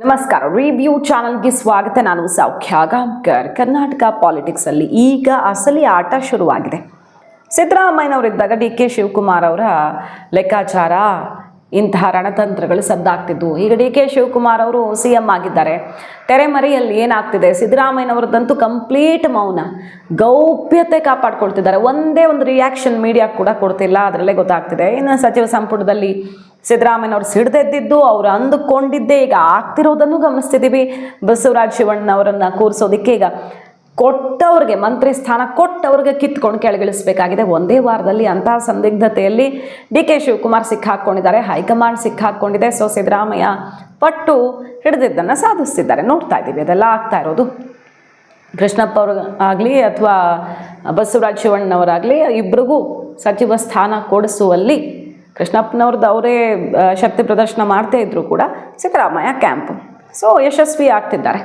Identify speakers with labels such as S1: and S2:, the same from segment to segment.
S1: ನಮಸ್ಕಾರ, ರಿವ್ಯೂ ಚಾನಲ್ಗೆ ಸ್ವಾಗತ. ನಾನು ಸೌಖ್ಯ ಗಾಂವ್ಕರ್. ಕರ್ನಾಟಕ ಪಾಲಿಟಿಕ್ಸ್ ಅಲ್ಲಿ ಈಗ ಅಸಲಿ ಆಟ ಶುರುವಾಗಿದೆ. ಸಿದ್ದರಾಮಯ್ಯನವರಿದ್ದಾಗ ಡಿ ಕೆ ಶಿವಕುಮಾರ್ ಅವರ ಲೆಕ್ಕಾಚಾರ ಇಂತಹ ರಣತಂತ್ರಗಳು ಸದ್ದಾಗ್ತಿದ್ವು. ಈಗ ಡಿ ಕೆ ಶಿವಕುಮಾರ್ ಅವರು CM ಆಗಿದ್ದಾರೆ. ತೆರೆಮರೆಯಲ್ಲಿ ಏನಾಗ್ತಿದೆ, ಸಿದ್ದರಾಮಯ್ಯನವ್ರದ್ದಂತೂ ಕಂಪ್ಲೀಟ್ ಮೌನ, ಗೌಪ್ಯತೆ ಕಾಪಾಡ್ಕೊಳ್ತಿದ್ದಾರೆ. ಒಂದೇ ಒಂದು ರಿಯಾಕ್ಷನ್ ಮೀಡಿಯಾ ಕೂಡ ಕೊಡ್ತಿಲ್ಲ, ಅದರಲ್ಲೇ ಗೊತ್ತಾಗ್ತಿದೆ. ಇನ್ನು ಸಚಿವ ಸಂಪುಟದಲ್ಲಿ ಸಿದ್ದರಾಮಯ್ಯನವ್ರು ಸಿಡ್ದೆದ್ದಿದ್ದು, ಅವರು ಅಂದುಕೊಂಡಿದ್ದೇ ಈಗ ಆಗ್ತಿರೋದನ್ನು ಗಮನಿಸ್ತಿದ್ದೀವಿ. ಬಸವರಾಜ ಶಿವಣ್ಣವರನ್ನ ಕೂರಿಸೋದಕ್ಕೆ ಈಗ ಕೊಟ್ಟವ್ರಿಗೆ, ಮಂತ್ರಿ ಸ್ಥಾನ ಕೊಟ್ಟವ್ರಿಗೆ ಕಿತ್ಕೊಂಡು ಕೆಳಗಿಳಿಸ್ಬೇಕಾಗಿದೆ. ಒಂದೇ ವಾರದಲ್ಲಿ ಅಂತಹ ಸಂದಿಗ್ಧತೆಯಲ್ಲಿ ಡಿ ಕೆ ಶಿವಕುಮಾರ್ ಸಿಕ್ಕಾಕೊಂಡಿದ್ದಾರೆ, ಹೈಕಮಾಂಡ್ ಸಿಕ್ಕಾಕೊಂಡಿದೆ. ಸೊ ಸಿದ್ದರಾಮಯ್ಯ ಪಟ್ಟು ಹಿಡಿದಿದ್ದನ್ನು ಸಾಧಿಸ್ತಿದ್ದಾರೆ. ನೋಡ್ತಾ ಇದ್ದೀವಿ ಅದೆಲ್ಲ ಆಗ್ತಾ ಇರೋದು. ಕೃಷ್ಣಪ್ಪ ಅವ್ರಿಗಾಗಲಿ ಅಥವಾ ಬಸವರಾಜ ಶಿವಣ್ಣವರಾಗಲಿ ಇಬ್ಬರಿಗೂ ಸಚಿವ ಸ್ಥಾನ ಕೊಡಿಸುವಲ್ಲಿ ಕೃಷ್ಣಪ್ಪನವ್ರದ್ದು ಅವರೇ ಶಕ್ತಿ ಪ್ರದರ್ಶನ ಮಾಡ್ತಾ ಇದ್ರು ಕೂಡ ಸಿದ್ದರಾಮಯ್ಯ ಕ್ಯಾಂಪು ಸೊ ಯಶಸ್ವಿ ಆಗ್ತಿದ್ದಾರೆ.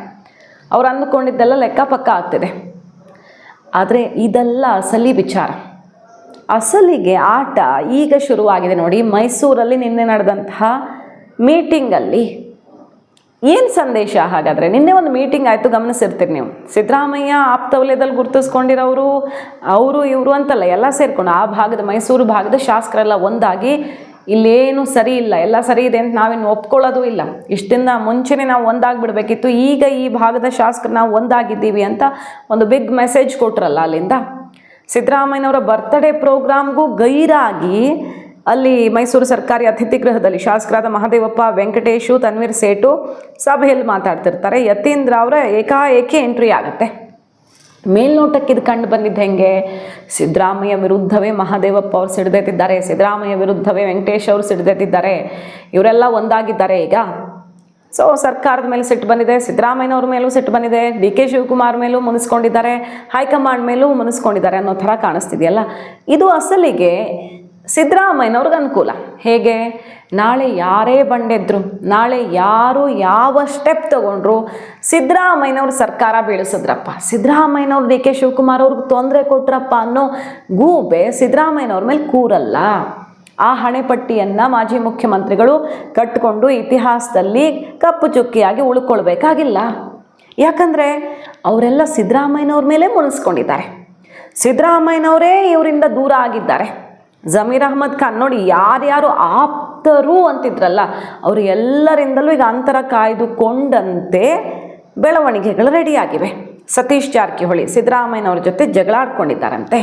S1: ಅವ್ರು ಅಂದುಕೊಂಡಿದ್ದೆಲ್ಲ ಲೆಕ್ಕ ಪಕ್ಕ ಆಗ್ತಿದೆ. ಆದರೆ ಇದೆಲ್ಲ ಅಸಲಿ ವಿಚಾರ. ಅಸಲಿಗೆ ಆಟ ಈಗ ಶುರುವಾಗಿದೆ ನೋಡಿ. ಮೈಸೂರಲ್ಲಿ ನಿನ್ನೆ ನಡೆದಂತಹ ಮೀಟಿಂಗಲ್ಲಿ ಏನು ಸಂದೇಶ? ಹಾಗಾದರೆ ನಿನ್ನೆ ಒಂದು ಮೀಟಿಂಗ್ ಆಯಿತು, ಗಮನಿಸಿರ್ತೀರಿ ನೀವು. ಸಿದ್ದರಾಮಯ್ಯ ಆಪ್ತ ವಲಯದಲ್ಲಿ ಗುರುತಿಸ್ಕೊಂಡಿರೋರು ಅವರು ಇವರು ಅಂತಲ್ಲ, ಎಲ್ಲ ಸೇರ್ಕೊಂಡು ಆ ಭಾಗದ ಮೈಸೂರು ಭಾಗದ ಶಾಸಕರೆಲ್ಲ ಒಂದಾಗಿ ಇಲ್ಲೇನು ಸರಿ ಇಲ್ಲ, ಎಲ್ಲ ಸರಿ ಇದೆ ಅಂತ ನಾವಿನ್ನು ಒಪ್ಕೊಳ್ಳೋದು ಇಲ್ಲ, ಇಷ್ಟಿಂದ ಮುಂಚೆನೇ ನಾವು ಒಂದಾಗಿಬಿಡ್ಬೇಕಿತ್ತು, ಈಗ ಈ ಭಾಗದ ಶಾಸಕರು ನಾವು ಒಂದಾಗಿದ್ದೀವಿ ಅಂತ ಒಂದು ಬಿಗ್ ಮೆಸೇಜ್ ಕೊಟ್ರಲ್ಲ ಅಲ್ಲಿಂದ. ಸಿದ್ದರಾಮಯ್ಯನವರ ಬರ್ತ್ಡೇ ಪ್ರೋಗ್ರಾಮ್ಗೂ ಗೈರಾಗಿ ಅಲ್ಲಿ ಮೈಸೂರು ಸರ್ಕಾರಿ ಅತಿಥಿ ಗೃಹದಲ್ಲಿ ಶಾಸಕರಾದ ಮಹದೇವಪ್ಪ, ವೆಂಕಟೇಶು, ತನ್ವೀರ್ ಸೇಠು ಸಭೆಯಲ್ಲಿ ಮಾತಾಡ್ತಿರ್ತಾರೆ. ಯತೀಂದ್ರ ಅವರ ಏಕಾಏಕಿ ಎಂಟ್ರಿ ಆಗುತ್ತೆ. ಮೇಲ್ನೋಟಕ್ಕೆ ಇದು ಕಂಡು ಬಂದಿದ್ದು ಹೆಂಗೆ? ಸಿದ್ದರಾಮಯ್ಯ ವಿರುದ್ಧವೇ ಮಹದೇವಪ್ಪ ಅವರು ಸಿಡಿದೆತ್ತಿದ್ದಾರೆ, ಸಿದ್ದರಾಮಯ್ಯ ವಿರುದ್ಧವೇ ವೆಂಕಟೇಶ್ ಅವರು ಸಿಡಿದೆತ್ತಿದ್ದಾರೆ, ಇವರೆಲ್ಲ ಒಂದಾಗಿದ್ದಾರೆ ಈಗ. ಸೊ ಸರ್ಕಾರದ ಮೇಲೆ ಸಿಟ್ಟು ಬಂದಿದೆ, ಸಿದ್ದರಾಮಯ್ಯನವ್ರ ಮೇಲೂ ಸಿಟ್ಟು ಬಂದಿದೆ, ಡಿ ಕೆ ಶಿವಕುಮಾರ್ ಮೇಲೂ ಮುನಿಸ್ಕೊಂಡಿದ್ದಾರೆ, ಹೈಕಮಾಂಡ್ ಮೇಲೂ ಮುನಿಸ್ಕೊಂಡಿದ್ದಾರೆ ಅನ್ನೋ ಥರ ಕಾಣಿಸ್ತಿದೆಯಲ್ಲ. ಇದು ಅಸಲಿಗೆ ಸಿದ್ದರಾಮಯ್ಯನವ್ರಿಗೆ ಅನುಕೂಲ. ಹೇಗೆ? ನಾಳೆ ಯಾರೇ ಬಂಡೆದ್ರು, ನಾಳೆ ಯಾರು ಯಾವ ಸ್ಟೆಪ್ ತಗೊಂಡ್ರು, ಸಿದ್ದರಾಮಯ್ಯನವ್ರು ಸರ್ಕಾರ ಬೀಳಿಸಿದ್ರಪ್ಪ, ಸಿದ್ದರಾಮಯ್ಯನವ್ರು ಡಿ ಕೆ ಶಿವಕುಮಾರ್ ಅವ್ರಿಗೆ ತೊಂದರೆ ಕೊಟ್ರಪ್ಪ ಅನ್ನೋ ಗೂಬೆ ಸಿದ್ದರಾಮಯ್ಯನವ್ರ ಮೇಲೆ ಕೂರಲ್ಲ. ಆ ಹಣೆಪಟ್ಟಿಯನ್ನು ಮಾಜಿ ಮುಖ್ಯಮಂತ್ರಿಗಳು ಕಟ್ಟಿಕೊಂಡು ಇತಿಹಾಸದಲ್ಲಿ ಕಪ್ಪು ಚುಕ್ಕಿಯಾಗಿ ಉಳ್ಕೊಳ್ಬೇಕಾಗಿಲ್ಲ. ಯಾಕಂದರೆ ಅವರೆಲ್ಲ ಸಿದ್ದರಾಮಯ್ಯನವ್ರ ಮೇಲೆ ಮುನಿಸ್ಕೊಂಡಿದ್ದಾರೆ, ಸಿದ್ದರಾಮಯ್ಯನವರೇ ಇವರಿಂದ ದೂರ ಆಗಿದ್ದಾರೆ. ಜಮೀರ್ ಅಹ್ಮದ್ ಖಾನ್ ನೋಡಿ, ಯಾರ್ಯಾರು ಆಪ್ತರು ಅಂತಿದ್ರಲ್ಲ ಅವರು ಎಲ್ಲರಿಂದಲೂ ಈಗ ಅಂತರ ಕಾಯ್ದುಕೊಂಡಂತೆ ಬೆಳವಣಿಗೆಗಳು ರೆಡಿಯಾಗಿವೆ. ಸತೀಶ್ ಜಾರಕಿಹೊಳಿ ಸಿದ್ದರಾಮಯ್ಯನವ್ರ ಜೊತೆ ಜಗಳಾಡ್ಕೊಂಡಿದ್ದಾರಂತೆ.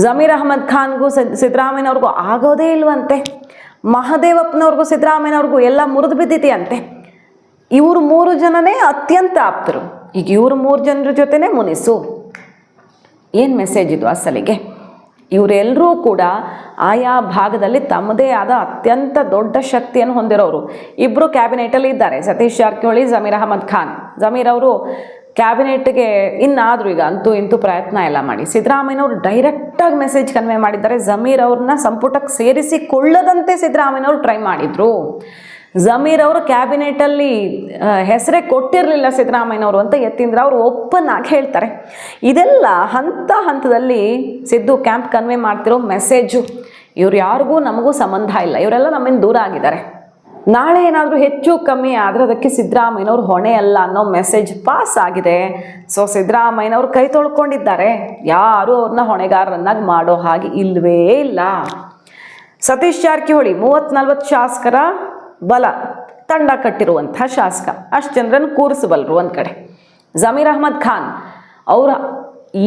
S1: ಜಮೀರ್ ಅಹ್ಮದ್ ಖಾನ್ಗೂ ಸಿದ್ದರಾಮಯ್ಯನವ್ರಿಗೂ ಆಗೋದೇ ಇಲ್ವಂತೆ. ಮಹದೇವಪ್ಪನವ್ರಿಗೂ ಸಿದ್ದರಾಮಯ್ಯನವ್ರಿಗೂ ಎಲ್ಲ ಮುರಿದು ಬಿದ್ದಿದೆಯಂತೆ. ಇವರು 3 ಜನನೇ ಅತ್ಯಂತ ಆಪ್ತರು. ಈಗ ಇವರು 3 ಜನರ ಜೊತೆನೇ ಮುನಿಸು. ಏನು ಮೆಸೇಜ್ ಇದು ಅಸಲಿಗೆ? ಇವರೆಲ್ಲರೂ ಕೂಡ ಆಯಾ ಭಾಗದಲ್ಲಿ ತಮ್ಮದೇ ಆದ ಅತ್ಯಂತ ದೊಡ್ಡ ಶಕ್ತಿಯನ್ನು ಹೊಂದಿರೋರು. ಇಬ್ಬರು ಕ್ಯಾಬಿನೆಟಲ್ಲಿ ಇದ್ದಾರೆ, ಸತೀಶ್ ಜಾರಕಿಹೊಳಿ, ಜಮೀರ್ ಅಹ್ಮದ್ ಖಾನ್. ಜಮೀರ್ ಅವರು ಕ್ಯಾಬಿನೆಟ್ಗೆ ಇನ್ನಾದರೂ ಈಗ ಅಂತೂ ಇಂತೂ ಪ್ರಯತ್ನ ಎಲ್ಲ ಮಾಡಿ ಸಿದ್ದರಾಮಯ್ಯನವರು ಡೈರೆಕ್ಟಾಗಿ ಮೆಸೇಜ್ ಕನ್ವೆ ಮಾಡಿದ್ದಾರೆ. ಜಮೀರ್ ಅವ್ರನ್ನ ಸಂಪುಟಕ್ಕೆ ಸೇರಿಸಿಕೊಳ್ಳದಂತೆ ಸಿದ್ದರಾಮಯ್ಯನವರು ಟ್ರೈ ಮಾಡಿದರು. ಜಮೀರ್ ಅವರು ಕ್ಯಾಬಿನೆಟಲ್ಲಿ ಹೆಸರೇ ಕೊಟ್ಟಿರಲಿಲ್ಲ ಸಿದ್ದರಾಮಯ್ಯನವರು ಅಂತ ಯತೀಂದ್ರ ಅವರು ಓಪನ್ ಆಗಿ ಹೇಳ್ತಾರೆ. ಇದೆಲ್ಲ ಹಂತದಲ್ಲಿ ಸಿದ್ದು ಕ್ಯಾಂಪ್ ಕನ್ವೆ ಮಾಡ್ತಿರೋ ಮೆಸೇಜು. ಇವ್ರು ಯಾರಿಗೂ ನಮಗೂ ಸಂಬಂಧ ಇಲ್ಲ, ಇವರೆಲ್ಲ ನಮ್ಮಿಂದ ದೂರ ಆಗಿದ್ದಾರೆ, ನಾಳೆ ಏನಾದರೂ ಹೆಚ್ಚು ಕಮ್ಮಿ ಆದರೆ ಅದಕ್ಕೆ ಸಿದ್ದರಾಮಯ್ಯನವ್ರು ಹೊಣೆ ಅಲ್ಲ ಅನ್ನೋ ಮೆಸೇಜ್ ಪಾಸ್ ಆಗಿದೆ. ಸೊ ಸಿದ್ದರಾಮಯ್ಯನವ್ರು ಕೈ ತೊಳ್ಕೊಂಡಿದ್ದಾರೆ, ಯಾರೂ ಅವ್ರನ್ನ ಹೊಣೆಗಾರರನ್ನಾಗಿ ಮಾಡೋ ಹಾಗೆ ಇಲ್ಲವೇ ಇಲ್ಲ. ಸತೀಶ್ ಜಾರಕಿಹೊಳಿ 30-40 ಶಾಸಕರ ಬಲ ತಂಡ ಕಟ್ಟಿರುವಂಥ ಶಾಸಕ, ಅಷ್ಟು ಜನರನ್ನು ಕೂರಿಸಬಲ್ಲರು ಒಂದು ಕಡೆ. ಜಮೀರ್ ಅಹ್ಮದ್ ಖಾನ್ ಅವರ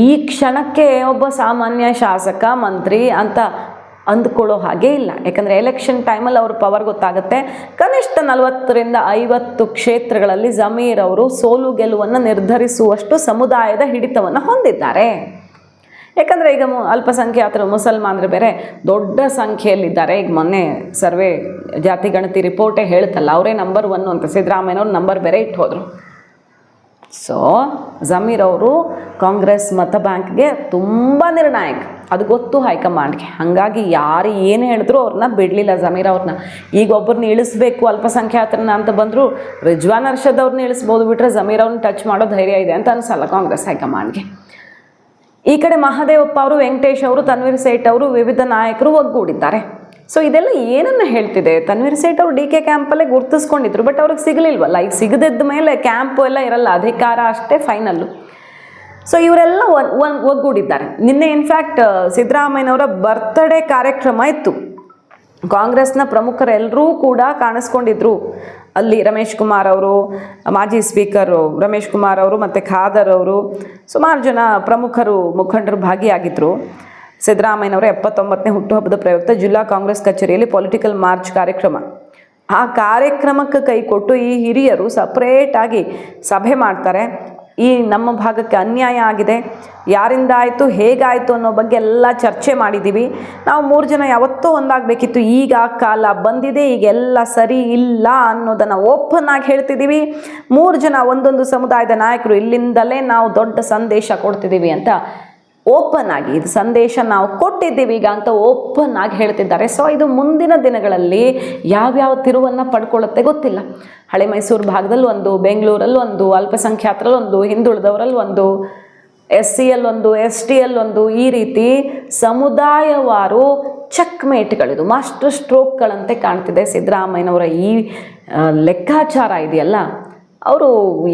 S1: ಈ ಕ್ಷಣಕ್ಕೆ ಒಬ್ಬ ಸಾಮಾನ್ಯ ಶಾಸಕ ಮಂತ್ರಿ ಅಂತ ಅಂದ್ಕೊಳ್ಳೋ ಹಾಗೆ ಇಲ್ಲ. ಯಾಕಂದರೆ ಎಲೆಕ್ಷನ್ ಟೈಮಲ್ಲಿ ಅವ್ರ ಪವರ್ ಗೊತ್ತಾಗುತ್ತೆ. ಕನಿಷ್ಠ 40-50 ಕ್ಷೇತ್ರಗಳಲ್ಲಿ ಜಮೀರ್ ಅವರು ಸೋಲು ಗೆಲುವನ್ನು ನಿರ್ಧರಿಸುವಷ್ಟು ಸಮುದಾಯದ ಹಿಡಿತವನ್ನು ಹೊಂದಿದ್ದಾರೆ. ಯಾಕಂದರೆ ಈಗ ಅಲ್ಪಸಂಖ್ಯಾತರು ಮುಸಲ್ಮಾನರು ಬೇರೆ ದೊಡ್ಡ ಸಂಖ್ಯೆಯಲ್ಲಿದ್ದಾರೆ. ಈಗ ಮೊನ್ನೆ ಸರ್ವೆ ಜಾತಿ ಗಣತಿ ರಿಪೋರ್ಟೇ ಹೇಳ್ತಲ್ಲ, ಅವರೇ ನಂಬರ್ 1 ಅಂತ. ಸಿದ್ದರಾಮಯ್ಯನವ್ರು ನಂಬರ್ ಬೇರೆ ಇಟ್ಟು ಹೋದರು. ಸೊ ಜಮೀರ್ ಅವರು ಕಾಂಗ್ರೆಸ್ ಮತ ಬ್ಯಾಂಕ್ಗೆ ತುಂಬ ನಿರ್ಣಾಯಕ, ಅದು ಗೊತ್ತು ಹೈಕಮಾಂಡ್ಗೆ. ಹಾಗಾಗಿ ಯಾರು ಏನು ಹೇಳಿದ್ರು ಅವ್ರನ್ನ ಬಿಡಲಿಲ್ಲ ಜಮೀರ್ ಅವ್ರನ್ನ. ಈಗ ಒಬ್ಬರನ್ನ ಇಳಿಸ್ಬೇಕು ಅಲ್ಪಸಂಖ್ಯಾತರನ್ನ ಅಂತ ಬಂದರೂ ರಿಜ್ವಾನ್ ಅರ್ಷದ್ ಅವ್ರನ್ನ ಇಳಿಸ್ಬೋದು, ಬಿಟ್ಟರೆ ಜಮೀರ್ ಅವ್ರನ್ನ ಟಚ್ ಮಾಡೋ ಧೈರ್ಯ ಇದೆ ಅಂತ ಅನಿಸಲ್ಲ ಕಾಂಗ್ರೆಸ್ ಹೈಕಮಾಂಡ್ಗೆ. ಈ ಕಡೆ ಮಹದೇವಪ್ಪ ಅವರು, ವೆಂಕಟೇಶ್ ಅವರು, ತನ್ವೀರ್ ಸೇಠ್ ಅವರು, ವಿವಿಧ ನಾಯಕರು ಒಗ್ಗೂಡಿದ್ದಾರೆ. ಸೊ ಇದೆಲ್ಲ ಏನನ್ನು ಹೇಳ್ತಿದೆ? ತನ್ವೀರ್ ಸೇಠ್ ಅವರು DK ಕ್ಯಾಂಪಲ್ಲೇ ಗುರ್ತಿಸ್ಕೊಂಡಿದ್ರು, ಬಟ್ ಅವ್ರಿಗೆ ಸಿಗಲಿಲ್ವಲ್ಲ. ಈಗ ಸಿಗದಿದ್ದ ಮೇಲೆ ಕ್ಯಾಂಪು ಎಲ್ಲ ಇರಲ್ಲ, ಅಧಿಕಾರ ಅಷ್ಟೇ ಫೈನಲ್ಲು. ಸೊ ಇವರೆಲ್ಲ ಒಗ್ಗೂಡಿದ್ದಾರೆ. ನಿನ್ನೆ ಇನ್ಫ್ಯಾಕ್ಟ್ ಸಿದ್ದರಾಮಯ್ಯನವರ ಬರ್ತ್ಡೇ ಕಾರ್ಯಕ್ರಮ ಇತ್ತು. ಕಾಂಗ್ರೆಸ್ನ ಪ್ರಮುಖರೆಲ್ಲರೂ ಕೂಡ ಕಾಣಿಸ್ಕೊಂಡಿದ್ರು ಅಲ್ಲಿ. ರಮೇಶ್ ಕುಮಾರ್ ಅವರು, ಮಾಜಿ ಸ್ಪೀಕರು ರಮೇಶ್ ಕುಮಾರ್ ಅವರು ಮತ್ತು ಖಾದರ್ ಅವರು, ಸುಮಾರು ಜನ ಪ್ರಮುಖರು ಮುಖಂಡರು ಭಾಗಿಯಾಗಿದ್ದರು. ಸಿದ್ದರಾಮಯ್ಯನವರ 79ನೇ ಹುಟ್ಟುಹಬ್ಬದ ಪ್ರಯುಕ್ತ ಜಿಲ್ಲಾ ಕಾಂಗ್ರೆಸ್ ಕಚೇರಿಯಲ್ಲಿ ಪೊಲಿಟಿಕಲ್ ಮಾರ್ಚ್ ಕಾರ್ಯಕ್ರಮ. ಆ ಕಾರ್ಯಕ್ರಮಕ್ಕೆ ಕೈ ಕೊಟ್ಟು ಈ ಹಿರಿಯರು ಸಪ್ರೇಟಾಗಿ ಸಭೆ ಮಾಡ್ತಾರೆ. ಈ ನಮ್ಮ ಭಾಗಕ್ಕೆ ಅನ್ಯಾಯ ಆಗಿದೆ, ಯಾರಿಂದ ಆಯಿತು, ಹೇಗಾಯಿತು ಅನ್ನೋ ಬಗ್ಗೆ ಎಲ್ಲ ಚರ್ಚೆ ಮಾಡಿದ್ದೀವಿ. ನಾವು 3 ಜನ ಯಾವತ್ತೋ ಒಂದಾಗಬೇಕಿತ್ತು, ಈಗ ಕಾಲ ಬಂದಿದೆ, ಈಗೆಲ್ಲ ಸರಿ ಇಲ್ಲ ಅನ್ನೋದನ್ನು ಓಪನ್ ಆಗಿ ಹೇಳ್ತಿದ್ದೀವಿ. 3 ಜನ ಒಂದೊಂದು ಸಮುದಾಯದ ನಾಯಕರು ಇಲ್ಲಿಂದಲೇ ನಾವು ದೊಡ್ಡ ಸಂದೇಶ ಕೊಡ್ತಿದ್ದೀವಿ ಅಂತ ಓಪನ್ ಆಗಿ, ಇದು ಸಂದೇಶ ನಾವು ಕೊಟ್ಟಿದ್ದೀವಿ ಈಗ ಅಂತ ಓಪನ್ ಆಗಿ ಹೇಳ್ತಿದ್ದಾರೆ. ಸೊ ಇದು ಮುಂದಿನ ದಿನಗಳಲ್ಲಿ ಯಾವ್ಯಾವ ತಿರುವನ್ನು ಪಡ್ಕೊಳ್ಳುತ್ತೆ ಗೊತ್ತಿಲ್ಲ. ಹಳೆ ಮೈಸೂರು ಭಾಗದಲ್ಲಿ ಒಂದು, ಬೆಂಗಳೂರಲ್ಲಿ ಒಂದು, ಅಲ್ಪಸಂಖ್ಯಾತರಲ್ಲಿ ಒಂದು, ಹಿಂದುಳಿದವರಲ್ಲಿ ಒಂದು, SC ಒಂದು, ST ಒಂದು, ಈ ರೀತಿ ಸಮುದಾಯವಾರು ಚೆಕ್ಮೇಟ್ಗಳಿದು, ಮಾಸ್ಟರ್ ಸ್ಟ್ರೋಕ್ಗಳಂತೆ ಕಾಣ್ತಿದೆ. ಸಿದ್ದರಾಮಯ್ಯನವರ ಈ ಲೆಕ್ಕಾಚಾರ ಇದೆಯಲ್ಲ, ಅವರು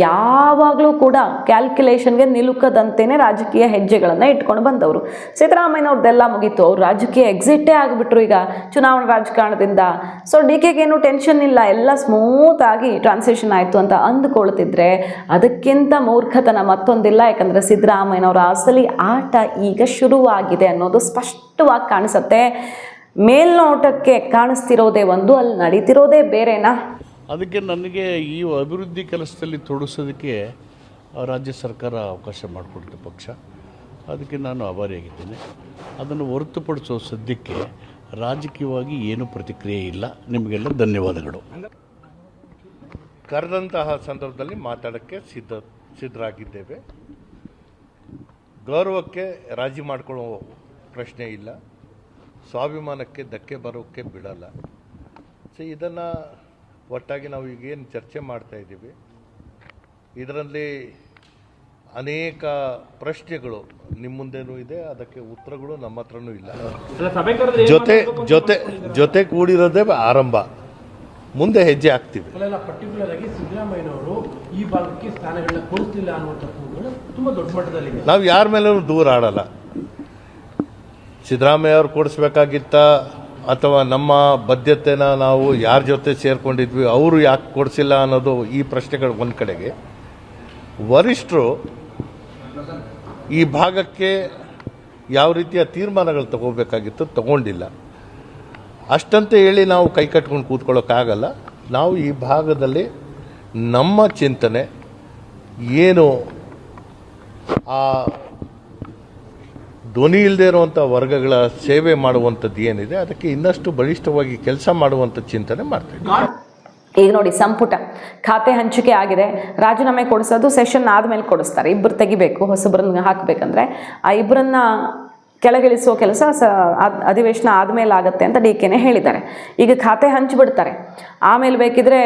S1: ಯಾವಾಗಲೂ ಕೂಡ ಕ್ಯಾಲ್ಕುಲೇಷನ್ಗೆ ನಿಲುಕದಂತೆಯೇ ರಾಜಕೀಯ ಹೆಜ್ಜೆಗಳನ್ನು ಇಟ್ಕೊಂಡು ಬಂದವರು. ಸಿದ್ದರಾಮಯ್ಯನವ್ರದ್ದೆಲ್ಲ ಮುಗೀತು, ಅವ್ರು ರಾಜಕೀಯ ಎಕ್ಸಿಟೇ ಆಗಿಬಿಟ್ರು ಈಗ ಚುನಾವಣಾ ರಾಜಕಾರಣದಿಂದ. ಸೊ DKಗೇನು ಟೆನ್ಷನ್ ಇಲ್ಲ, ಎಲ್ಲ ಸ್ಮೂತಾಗಿ ಟ್ರಾನ್ಸಿಷನ್ ಆಯಿತು ಅಂತ ಅಂದುಕೊಳ್ತಿದ್ರೆ ಅದಕ್ಕಿಂತ ಮೂರ್ಖತನ ಮತ್ತೊಂದಿಲ್ಲ. ಯಾಕಂದರೆ ಸಿದ್ದರಾಮಯ್ಯನವರ ಅಸಲಿ ಆಟ ಈಗ ಶುರುವಾಗಿದೆ ಅನ್ನೋದು ಸ್ಪಷ್ಟವಾಗಿ ಕಾಣಿಸುತ್ತೆ. ಮೇಲ್ನೋಟಕ್ಕೆ ಕಾಣಿಸ್ತಿರೋದೇ ಒಂದು, ಅಲ್ಲಿ ನಡೀತಿರೋದೇ ಬೇರೆನಾ?
S2: ಅದಕ್ಕೆ ನನಗೆ ಈ ಅಭಿವೃದ್ಧಿ ಕೆಲಸದಲ್ಲಿ ತೊಡಗಿಸೋದಕ್ಕೆ ರಾಜ್ಯ ಸರ್ಕಾರ ಅವಕಾಶ ಮಾಡಿಕೊಡ್ತು ಪಕ್ಷ, ಅದಕ್ಕೆ ನಾನು ಆಭಾರಿಯಾಗಿದ್ದೇನೆ. ಅದನ್ನು ಹೊರತುಪಡಿಸೋ ಸದ್ಯಕ್ಕೆ ರಾಜಕೀಯವಾಗಿ ಏನೂ ಪ್ರತಿಕ್ರಿಯೆ ಇಲ್ಲ. ನಿಮಗೆಲ್ಲ ಧನ್ಯವಾದಗಳು.
S3: ಕರೆದಂತಹ ಸಂದರ್ಭದಲ್ಲಿ ಮಾತಾಡೋಕ್ಕೆ ಸಿದ್ಧರಾಗಿದ್ದೇವೆ. ಗೌರವಕ್ಕೆ ರಾಜಿ ಮಾಡ್ಕೊಳ್ಳೋ ಪ್ರಶ್ನೆ ಇಲ್ಲ, ಸ್ವಾಭಿಮಾನಕ್ಕೆ ಧಕ್ಕೆ ಬರೋಕ್ಕೆ ಬಿಡಲ್ಲ. ಸೊ ಇದನ್ನು ಒಟ್ಟಾಗಿ ನಾವು ಈಗೇನು ಚರ್ಚೆ ಮಾಡ್ತಾ ಇದ್ದೀವಿ, ಇದರಲ್ಲಿ ಅನೇಕ ಪ್ರಶ್ನೆಗಳು ನಿಮ್ಮ ಮುಂದೆನೂ ಇದೆ, ಅದಕ್ಕೆ ಉತ್ತರಗಳು ನಮ್ಮ ಹತ್ರನೂ ಇಲ್ಲ. ಜೊತೆ ಜೊತೆ ಜೊತೆ ಕೂಡಿರೋದೇ ಆರಂಭ, ಮುಂದೆ ಹೆಜ್ಜೆ ಹಾಕ್ತೀವಿ.
S4: ಪರ್ಟಿಕ್ಯುಲರ್ ಆಗಿ ಸಿದ್ದರಾಮಯ್ಯನವರು ಈ ಭಾಗಕ್ಕೆ ಸ್ಥಾನಗಳನ್ನ ಕೊಡಿಸ್ತಿಲ್ಲ ಅನ್ನುವಂಥ ಕೂಗುಗಳು ತುಂಬಾ ದೊಡ್ಡ ಮಟ್ಟದಲ್ಲಿ.
S3: ನಾವು ಯಾರ ಮೇಲೂ ದೂರ ಆಡಲ್ಲ. ಸಿದ್ದರಾಮಯ್ಯ ಅವ್ರು ಕೊಡಿಸ್ಬೇಕಾಗಿತ್ತ ಅಥವಾ ನಮ್ಮ ಬದ್ಧತೆನ ನಾವು ಯಾರ ಜೊತೆ ಸೇರ್ಕೊಂಡಿದ್ವಿ ಅವರು ಯಾಕೆ ಕೊಡಿಸಿಲ್ಲ ಅನ್ನೋದು ಈ ಪ್ರಶ್ನೆಗಳು ಒಂದು ಕಡೆಗೆ. ವರಿಷ್ಠರು ಈ ಭಾಗಕ್ಕೆ ಯಾವ ರೀತಿಯ ತೀರ್ಮಾನಗಳು ತಗೋಬೇಕಾಗಿತ್ತು ತಗೊಂಡಿಲ್ಲ. ಅಷ್ಟಂತೆ ಹೇಳಿ ನಾವು ಕೈ ಕಟ್ಕೊಂಡು ಕೂತ್ಕೊಳ್ಳೋಕ್ಕಾಗಲ್ಲ. ನಾವು ಈ ಭಾಗದಲ್ಲಿ ನಮ್ಮ ಚಿಂತನೆ ಏನು, ಆ ಧ್ವನಿ ಇಲ್ಲದೆ ಇರುವಂಥ ವರ್ಗಗಳ ಸೇವೆ ಮಾಡುವಂಥದ್ದು ಏನಿದೆ ಅದಕ್ಕೆ ಇನ್ನಷ್ಟು ಬಲಿಷ್ಠವಾಗಿ ಕೆಲಸ ಮಾಡುವಂಥ ಚಿಂತನೆ ಮಾಡ್ತೀವಿ.
S1: ಈಗ ನೋಡಿ, ಸಂಪುಟ ಖಾತೆ ಹಂಚಿಕೆ ಆಗಿದೆ. ರಾಜೀನಾಮೆ ಕೊಡಿಸೋದು ಸೆಷನ್ ಆದಮೇಲೆ ಕೊಡಿಸ್ತಾರೆ. ಇಬ್ಬರು ತೆಗಿಬೇಕು, ಹೊಸಬ್ರನ್ನ ಹಾಕಬೇಕಂದ್ರೆ ಆ ಇಬ್ಬರನ್ನ ಕೆಳಗಿಳಿಸುವ ಕೆಲಸ ಅಧಿವೇಶನ ಆದಮೇಲೆ ಆಗುತ್ತೆ ಅಂತ DKನೇ ಹೇಳಿದ್ದಾರೆ. ಈಗ ಖಾತೆ ಹಂಚಿಬಿಡ್ತಾರೆ, ಆಮೇಲೆ ಬೇಕಿದ್ರೆ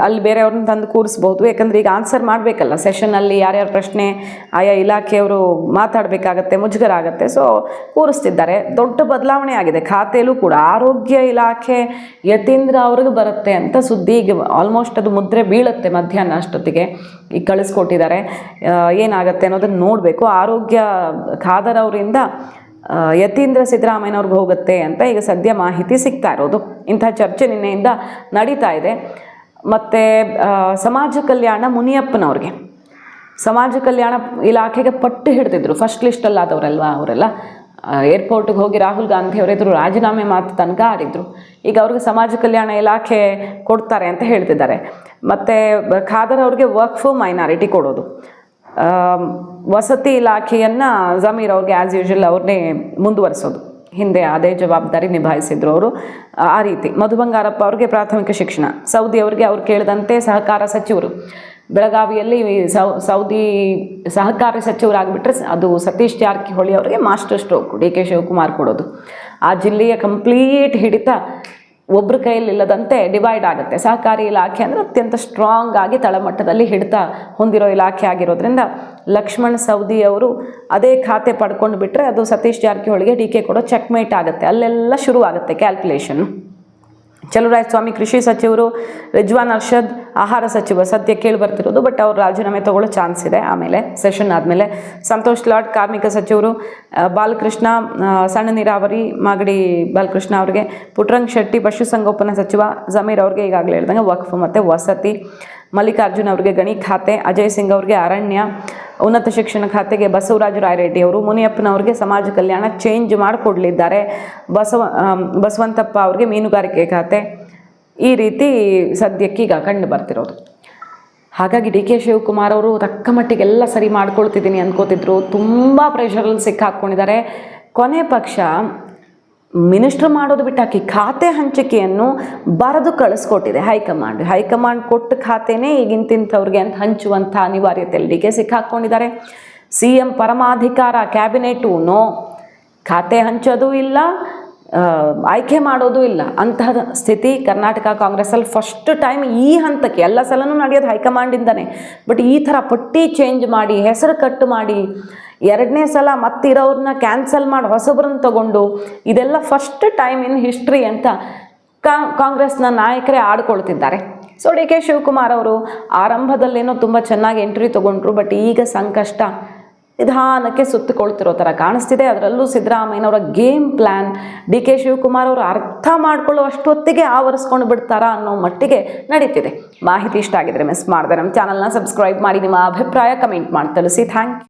S1: ಅಲ್ಲಿ ಬೇರೆಯವ್ರನ್ನ ತಂದು ಕೂರಿಸ್ಬೋದು. ಯಾಕಂದರೆ ಈಗ ಆನ್ಸರ್ ಮಾಡಬೇಕಲ್ಲ ಸೆಷನ್ನಲ್ಲಿ, ಯಾರ್ಯಾರ ಪ್ರಶ್ನೆ ಆಯಾ ಇಲಾಖೆಯವರು ಮಾತಾಡಬೇಕಾಗತ್ತೆ, ಮುಜುಗರ ಆಗುತ್ತೆ. ಸೊ ಕೂರಿಸ್ತಿದ್ದಾರೆ. ದೊಡ್ಡ ಬದಲಾವಣೆ ಆಗಿದೆ ಖಾತೆಯಲ್ಲೂ ಕೂಡ. ಆರೋಗ್ಯ ಇಲಾಖೆ ಯತೀಂದ್ರ ಅವ್ರಿಗೆ ಬರುತ್ತೆ ಅಂತ ಸುದ್ದಿ, ಈಗ ಆಲ್ಮೋಸ್ಟ್ ಅದು ಮುದ್ರೆ ಬೀಳುತ್ತೆ ಮಧ್ಯಾಹ್ನ ಅಷ್ಟೊತ್ತಿಗೆ. ಈಗ ಕಳಿಸ್ಕೊಟ್ಟಿದ್ದಾರೆ, ಏನಾಗುತ್ತೆ ಅನ್ನೋದನ್ನು ನೋಡಬೇಕು. ಆರೋಗ್ಯ ಖಾದರ್ ಅವರಿಂದ ಯತೀಂದ್ರ ಸಿದ್ದರಾಮಯ್ಯನವ್ರಿಗೆ ಹೋಗುತ್ತೆ ಅಂತ ಈಗ ಸದ್ಯ ಮಾಹಿತಿ ಸಿಗ್ತಾ ಇರೋದು. ಇಂಥ ಚರ್ಚೆ ನಿನ್ನೆಯಿಂದ ನಡೀತಾ ಇದೆ. ಮತ್ತು ಸಮಾಜ ಕಲ್ಯಾಣ ಮುನಿಯಪ್ಪನವ್ರಿಗೆ, ಸಮಾಜ ಕಲ್ಯಾಣ ಇಲಾಖೆಗೆ ಪಟ್ಟು ಹಿಡಿದಿದ್ರು, ಫಸ್ಟ್ ಲಿಸ್ಟಲ್ಲಾದವರಲ್ವ ಅವರೆಲ್ಲ. ಏರ್ಪೋರ್ಟಿಗೆ ಹೋಗಿ ರಾಹುಲ್ ಗಾಂಧಿ ಅವರೆದುರು ರಾಜೀನಾಮೆ ಮಾತು ತನಕ ಆಡಿದ್ರು. ಈಗ ಅವ್ರಿಗೆ ಸಮಾಜ ಕಲ್ಯಾಣ ಇಲಾಖೆ ಕೊಡ್ತಾರೆ ಅಂತ ಹೇಳ್ತಿದ್ದಾರೆ. ಮತ್ತು ಖಾದರ್ ಅವ್ರಿಗೆ ವರ್ಕ್ ಮೈನಾರಿಟಿ ಕೊಡೋದು, ವಸತಿ ಇಲಾಖೆಯನ್ನು ಜಮೀರ್ ಅವ್ರಿಗೆ ಆ್ಯಸ್ ಯೂಶುವಲ್ ಅವ್ರನ್ನೇ ಮುಂದುವರಿಸೋದು. ಹಿಂದೆ ಅದೇ ಜವಾಬ್ದಾರಿ ನಿಭಾಯಿಸಿದ್ರು ಅವರು. ಆ ರೀತಿ ಮಧು ಬಂಗಾರಪ್ಪ ಅವ್ರಿಗೆ ಪ್ರಾಥಮಿಕ ಶಿಕ್ಷಣ, ಸೌದಿ ಅವ್ರಿಗೆ ಅವ್ರು ಕೇಳಿದಂತೆ ಸಹಕಾರ ಸಚಿವರು. ಬೆಳಗಾವಿಯಲ್ಲಿ ಸೌದಿ ಸಹಕಾರಿ ಸಚಿವರಾಗಿಬಿಟ್ರೆ ಅದು ಸತೀಶ್ ಜಾರಕಿಹೊಳಿ ಅವರಿಗೆ ಮಾಸ್ಟರ್ ಸ್ಟ್ರೋಕ್, DK ಶಿವಕುಮಾರ್ ಕೊಡೋದು. ಆ ಜಿಲ್ಲೆಯ ಕಂಪ್ಲೀಟ್ ಹಿಡಿತ ಒಬ್ಬರ ಕೈಯಲ್ಲಿಲ್ಲದಂತೆ ಡಿವೈಡ್ ಆಗುತ್ತೆ. ಸಹಕಾರಿ ಇಲಾಖೆ ಅಂದರೆ ಅತ್ಯಂತ ಸ್ಟ್ರಾಂಗ್ ಆಗಿ ತಳಮಟ್ಟದಲ್ಲಿ ಹಿಡಿತ ಹೊಂದಿರೋ ಇಲಾಖೆ ಆಗಿರೋದ್ರಿಂದ ಲಕ್ಷ್ಮಣ್ ಸವದಿ ಅವರು ಅದೇ ಖಾತೆ ಪಡ್ಕೊಂಡು ಬಿಟ್ಟರೆ ಅದು ಸತೀಶ್ ಜಾರಕಿಹೊಳಿಗೆ DK ಕೊಡೋ ಚೆಕ್ಮೇಟ್ ಆಗುತ್ತೆ. ಅಲ್ಲೆಲ್ಲ ಶುರುವಾಗುತ್ತೆ ಕ್ಯಾಲ್ಕುಲೇಷನ್ನು. ಚಲುವರಾಯಸ್ವಾಮಿ ಕೃಷಿ ಸಚಿವರು, ರಿಜ್ವಾನ್ ಅರ್ಷದ್ ಆಹಾರ ಸಚಿವ ಸದ್ಯ ಕೇಳಿ ಬರ್ತಿರೋದು, ಬಟ್ ಅವ್ರು ರಾಜೀನಾಮೆ ತಗೊಳ್ಳೋ ಚಾನ್ಸ್ ಇದೆ ಆಮೇಲೆ ಸೆಷನ್ ಆದಮೇಲೆ. ಸಂತೋಷ್ ಲಾಡ್ ಕಾರ್ಮಿಕ ಸಚಿವರು, ಬಾಲಕೃಷ್ಣ ಸಣ್ಣ ನೀರಾವರಿ ಮಾಗಡಿ ಬಾಲಕೃಷ್ಣ ಅವ್ರಿಗೆ, ಪುಟ್ಟರಂಗ್ ಶೆಟ್ಟಿ ಪಶುಸಂಗೋಪನಾ ಸಚಿವ, ಜಮೀರ್ ಅವ್ರಿಗೆ ಈಗಾಗಲೇ ಹೇಳ್ದಂಗೆ ವಕ್ಫ್ ಮತ್ತು ವಸತಿ, ಮಲ್ಲಿಕಾರ್ಜುನ್ ಅವ್ರಿಗೆ ಗಣಿ ಖಾತೆ, ಅಜಯ್ ಸಿಂಗ್ ಅವ್ರಿಗೆ ಅರಣ್ಯ, ಉನ್ನತ ಶಿಕ್ಷಣ ಖಾತೆಗೆ ಬಸವರಾಜ ರಾಯರೆಡ್ಡಿ ಅವರು, ಮುನಿಯಪ್ಪನವ್ರಿಗೆ ಸಮಾಜ ಕಲ್ಯಾಣ ಚೇಂಜ್ ಮಾಡಿಕೊಡ್ಲಿದ್ದಾರೆ, ಬಸವಂತಪ್ಪ ಅವ್ರಿಗೆ ಮೀನುಗಾರಿಕೆ ಖಾತೆ. ಈ ರೀತಿ ಸದ್ಯಕ್ಕೀಗ ಕಂಡು ಬರ್ತಿರೋದು. ಹಾಗಾಗಿ ಡಿ ಕೆ ಶಿವಕುಮಾರ್ ಅವರು ತಕ್ಕ ಮಟ್ಟಿಗೆಲ್ಲ ಸರಿ ಮಾಡ್ಕೊಳ್ತಿದ್ದೀನಿ ಅಂದ್ಕೋತಿದ್ರು, ತುಂಬ ಪ್ರೆಷರಲ್ಲಿ ಸಿಕ್ಕಾಕ್ಕೊಂಡಿದ್ದಾರೆ. ಕೊನೆ ಪಕ್ಷ ಮಿನಿಸ್ಟ್ರ್ ಮಾಡೋದು ಬಿಟ್ಟಾಕಿ ಖಾತೆ ಹಂಚಿಕೆಯನ್ನು ಬರೆದು ಕಳಿಸ್ಕೊಟ್ಟಿದೆ ಹೈಕಮಾಂಡ್ ಕೊಟ್ಟ ಖಾತೆನೇ ಈಗಿಂತಿಂಥವ್ರಿಗೆ ಅಂತ ಹಂಚುವಂಥ ಅನಿವಾರ್ಯತೆಯಲ್ಲಿ ಡಿ ಕೆ ಸಿಕ್ಕಾಕ್ಕೊಂಡಿದ್ದಾರೆ. CM ಪರಮಾಧಿಕಾರ ಕ್ಯಾಬಿನೆಟು ನೋ, ಖಾತೆ ಹಂಚೋದು ಇಲ್ಲ, ಆಯ್ಕೆ ಮಾಡೋದು ಇಲ್ಲ, ಅಂತಹ ಸ್ಥಿತಿ ಕರ್ನಾಟಕ ಕಾಂಗ್ರೆಸ್ಸಲ್ಲಿ ಫಸ್ಟ್ ಟೈಮ್ ಈ ಹಂತಕ್ಕೆ. ಎಲ್ಲ ಸಲನೂ ನಡೆಯೋದು ಹೈಕಮಾಂಡಿಂದನೇ, ಬಟ್ ಈ ಥರ ಪಟ್ಟಿ ಚೇಂಜ್ ಮಾಡಿ, ಹೆಸರು ಕಟ್ಟು ಮಾಡಿ, ಎರಡನೇ ಸಲ ಮತ್ತಿರೋರನ್ನ ಕ್ಯಾನ್ಸಲ್ ಮಾಡಿ ಹೊಸಬ್ರನ್ನ ತಗೊಂಡು, ಇದೆಲ್ಲ ಫಸ್ಟ್ ಟೈಮ್ ಇನ್ ಹಿಸ್ಟ್ರಿ ಅಂತ ಕಾಂಗ್ರೆಸ್ನ ನಾಯಕರೇ ಆಡ್ಕೊಳ್ತಿದ್ದಾರೆ. ಸೊ ಡಿ ಕೆ ಶಿವಕುಮಾರ್ ಅವರು ಆರಂಭದಲ್ಲೇನೋ ತುಂಬ ಚೆನ್ನಾಗಿ ಎಂಟ್ರಿ ತೊಗೊಂಡ್ರು, ಬಟ್ ಈಗ ಸಂಕಷ್ಟ ನಿಧಾನಕ್ಕೆ ಸುತ್ತಿಕೊಳ್ತಿರೋ ಥರ ಕಾಣಿಸ್ತಿದೆ. ಅದರಲ್ಲೂ ಸಿದ್ದರಾಮಯ್ಯನವರ game plan D K Shivakumar ಅವರು ಅರ್ಥ ಮಾಡ್ಕೊಳ್ಳೋ ಅಷ್ಟೊತ್ತಿಗೆ ಆವರಿಸ್ಕೊಂಡು ಬಿಡ್ತಾರಾ ಅನ್ನೋ ಮಟ್ಟಿಗೆ ನಡೀತಿದೆ. ಮಾಹಿತಿ ಇಷ್ಟ ಆಗಿದ್ರೆ ಮಿಸ್ ಮಾಡಿದೆ ನಮ್ಮ ಚಾನಲ್ನ ಸಬ್ಸ್ಕ್ರೈಬ್ ಮಾಡಿ, ನಿಮ್ಮ ಅಭಿಪ್ರಾಯ ಕಮೆಂಟ್ ಮಾಡಿ ತಿಳಿಸಿ. Thank you.